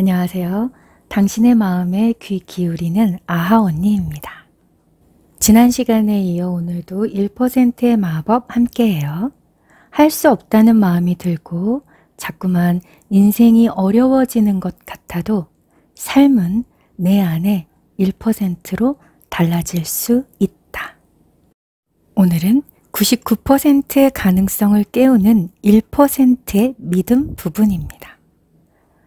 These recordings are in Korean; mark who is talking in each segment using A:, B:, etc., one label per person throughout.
A: 안녕하세요. 당신의 마음에 귀 기울이는 아하 언니입니다. 지난 시간에 이어 오늘도 1%의 마법 함께해요. 할 수 없다는 마음이 들고 자꾸만 인생이 어려워지는 것 같아도 삶은 내 안에 1%로 달라질 수 있다. 오늘은 99%의 가능성을 깨우는 1%의 믿음 부분입니다.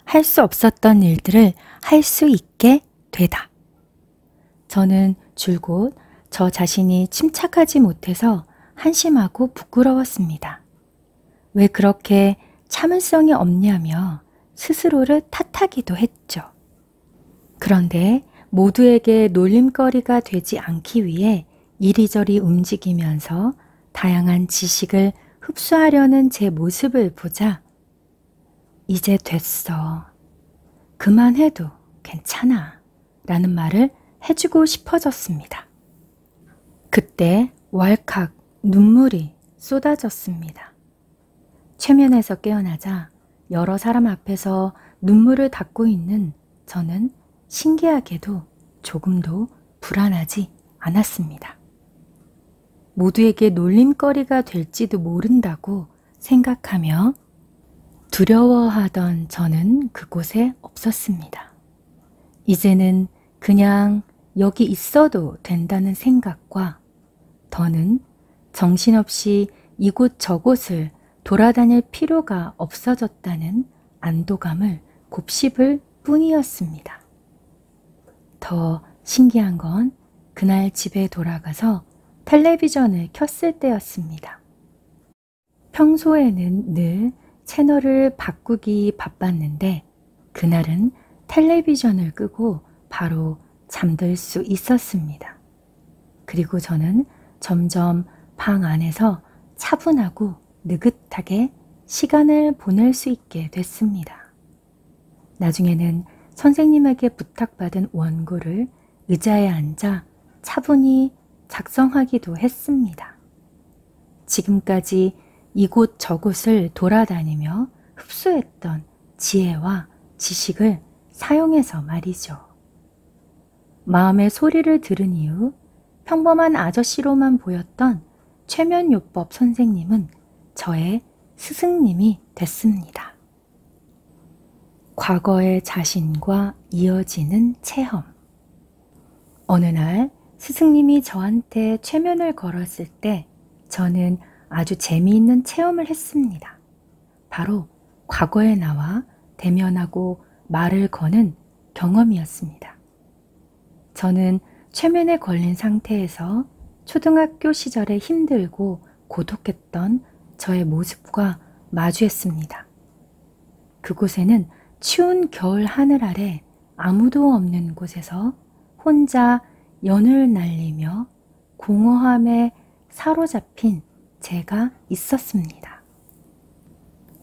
A: 할 수 없었던 일들을 할 수 있게 되다. 저는 줄곧 저 자신이 침착하지 못해서 한심하고 부끄러웠습니다. 왜 그렇게 참을성이 없냐며 스스로를 탓하기도 했죠. 그런데 모두에게 놀림거리가 되지 않기 위해 이리저리 움직이면서 다양한 지식을 흡수하려는 제 모습을 보자 이제 됐어. 그만해도 괜찮아. 라는 말을 해주고 싶어졌습니다. 그때 왈칵 눈물이 쏟아졌습니다. 최면에서 깨어나자 여러 사람 앞에서 눈물을 닦고 있는 저는 신기하게도 조금도 불안하지 않았습니다. 모두에게 놀림거리가 될지도 모른다고 생각하며 두려워하던 저는 그곳에 없었습니다. 이제는 그냥 여기 있어도 된다는 생각과 더는 정신없이 이곳 저곳을 돌아다닐 필요가 없어졌다는 안도감을 곱씹을 뿐이었습니다. 더 신기한 건 그날 집에 돌아가서 텔레비전을 켰을 때였습니다. 평소에는 늘 채널을 바꾸기 바빴는데 그날은 텔레비전을 끄고 바로 잠들 수 있었습니다. 그리고 저는 점점 방 안에서 차분하고 느긋하게 시간을 보낼 수 있게 됐습니다. 나중에는 선생님에게 부탁받은 원고를 의자에 앉아 차분히 작성하기도 했습니다. 지금까지 이곳 저곳을 돌아다니며 흡수했던 지혜와 지식을 사용해서 말이죠. 마음의 소리를 들은 이후 평범한 아저씨로만 보였던 최면요법 선생님은 저의 스승님이 됐습니다. 과거의 자신과 이어지는 체험. 어느 날 스승님이 저한테 최면을 걸었을 때 저는 아주 재미있는 체험을 했습니다. 바로 과거에 나와 대면하고 말을 거는 경험이었습니다. 저는 최면에 걸린 상태에서 초등학교 시절에 힘들고 고독했던 저의 모습과 마주했습니다. 그곳에는 추운 겨울 하늘 아래 아무도 없는 곳에서 혼자 연을 날리며 공허함에 사로잡힌 제가 있었습니다.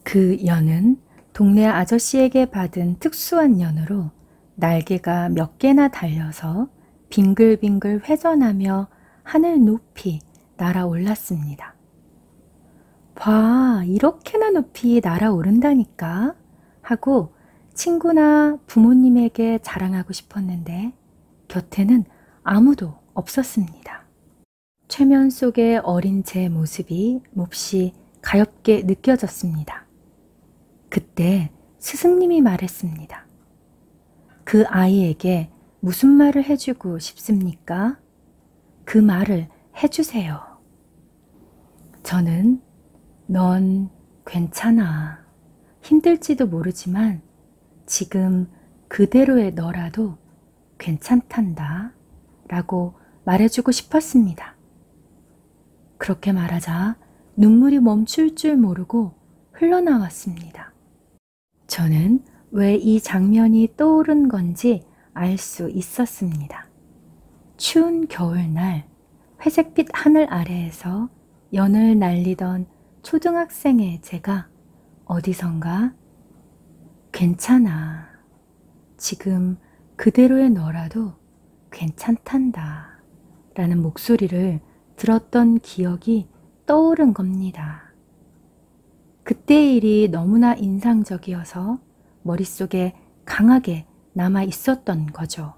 A: 그 연은 동네 아저씨에게 받은 특수한 연으로 날개가 몇 개나 달려서 빙글빙글 회전하며 하늘 높이 날아올랐습니다. 봐, 이렇게나 높이 날아오른다니까 하고 친구나 부모님에게 자랑하고 싶었는데 곁에는 아무도 없었습니다. 최면 속의 어린 제 모습이 몹시 가엽게 느껴졌습니다. 그때 스승님이 말했습니다. 그 아이에게 무슨 말을 해주고 싶습니까? 그 말을 해주세요. 저는 넌 괜찮아. 힘들지도 모르지만 지금 그대로의 너라도 괜찮단다. 라고 말해주고 싶었습니다. 그렇게 말하자 눈물이 멈출 줄 모르고 흘러나왔습니다. 저는 왜 이 장면이 떠오른 건지 알 수 있었습니다. 추운 겨울날 회색빛 하늘 아래에서 연을 날리던 초등학생의 제가 어디선가 괜찮아. 지금 그대로의 너라도 괜찮단다. 라는 목소리를 들었던 기억이 떠오른 겁니다. 그때의 일이 너무나 인상적이어서 머릿속에 강하게 남아 있었던 거죠.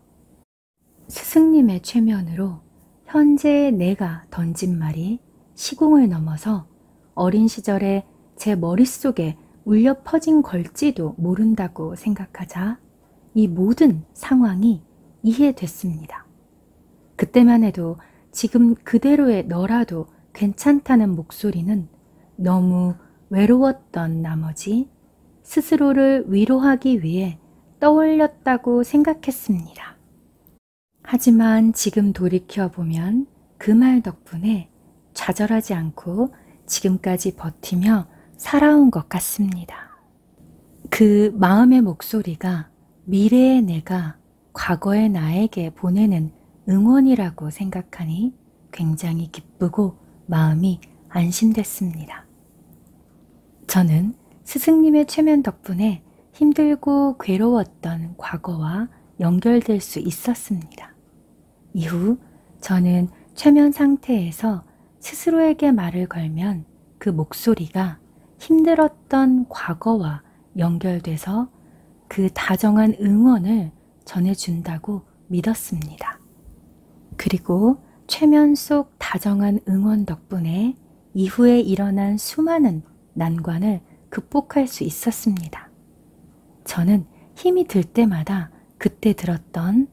A: 스승님의 최면으로 현재 내가 던진 말이 시공을 넘어서 어린 시절에 제 머릿속에 울려 퍼진 걸지도 모른다고 생각하자 이 모든 상황이 이해됐습니다. 그때만 해도 지금 그대로의 너라도 괜찮다는 목소리는 너무 외로웠던 나머지 스스로를 위로하기 위해 떠올렸다고 생각했습니다. 하지만 지금 돌이켜보면 그 말 덕분에 좌절하지 않고 지금까지 버티며 살아온 것 같습니다. 그 마음의 목소리가 미래의 내가 과거의 나에게 보내는 응원이라고 생각하니 굉장히 기쁘고 마음이 안심됐습니다. 저는 스승님의 최면 덕분에 힘들고 괴로웠던 과거와 연결될 수 있었습니다. 이후 저는 최면 상태에서 스스로에게 말을 걸면 그 목소리가 힘들었던 과거와 연결돼서 그 다정한 응원을 전해준다고 믿었습니다. 그리고 최면 속 다정한 응원 덕분에 이후에 일어난 수많은 난관을 극복할 수 있었습니다. 저는 힘이 들 때마다 그때 들었던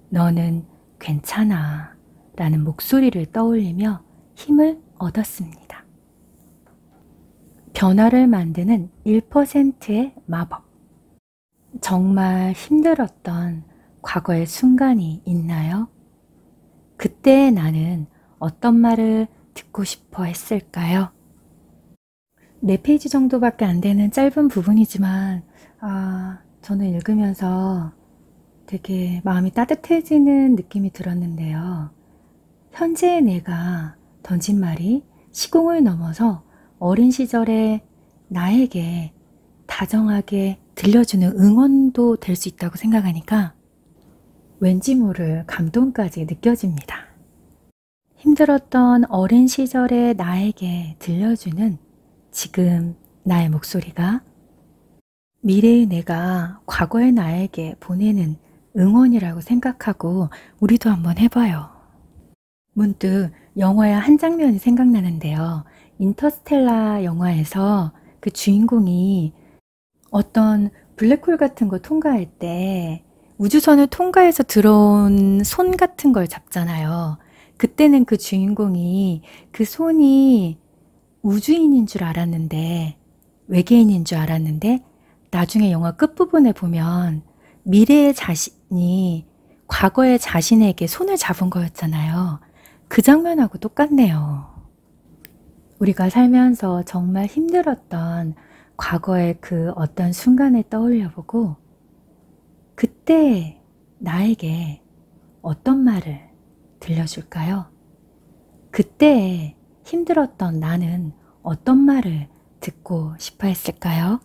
A: 너는 괜찮아 라는 목소리를 떠올리며 힘을 얻었습니다. 변화를 만드는 1%의 마법. 정말 힘들었던 과거의 순간이 있나요? 그때 나는 어떤 말을 듣고 싶어 했을까요? 4페이지 정도밖에 안 되는 짧은 부분이지만 저는 읽으면서 되게 마음이 따뜻해지는 느낌이 들었는데요. 현재의 내가 던진 말이 시공을 넘어서 어린 시절의 나에게 다정하게 들려주는 응원도 될 수 있다고 생각하니까 왠지 모를 감동까지 느껴집니다. 힘들었던 어린 시절의 나에게 들려주는 지금 나의 목소리가 미래의 내가 과거의 나에게 보내는 응원이라고 생각하고 우리도 한번 해봐요. 문득 영화의 한 장면이 생각나는데요. 인터스텔라 영화에서 그 주인공이 어떤 블랙홀 같은 거 통과할 때 우주선을 통과해서 들어온 손 같은 걸 잡잖아요. 그때는 그 주인공이 그 손이 우주인인 줄 알았는데, 외계인인 줄 알았는데 나중에 영화 끝부분에 보면 미래의 자신이 과거의 자신에게 손을 잡은 거였잖아요. 그 장면하고 똑같네요. 우리가 살면서 정말 힘들었던 과거의 그 어떤 순간을 떠올려보고 그때 나에게 어떤 말을 들려줄까요? 그때 힘들었던 나는 어떤 말을 듣고 싶어 했을까요?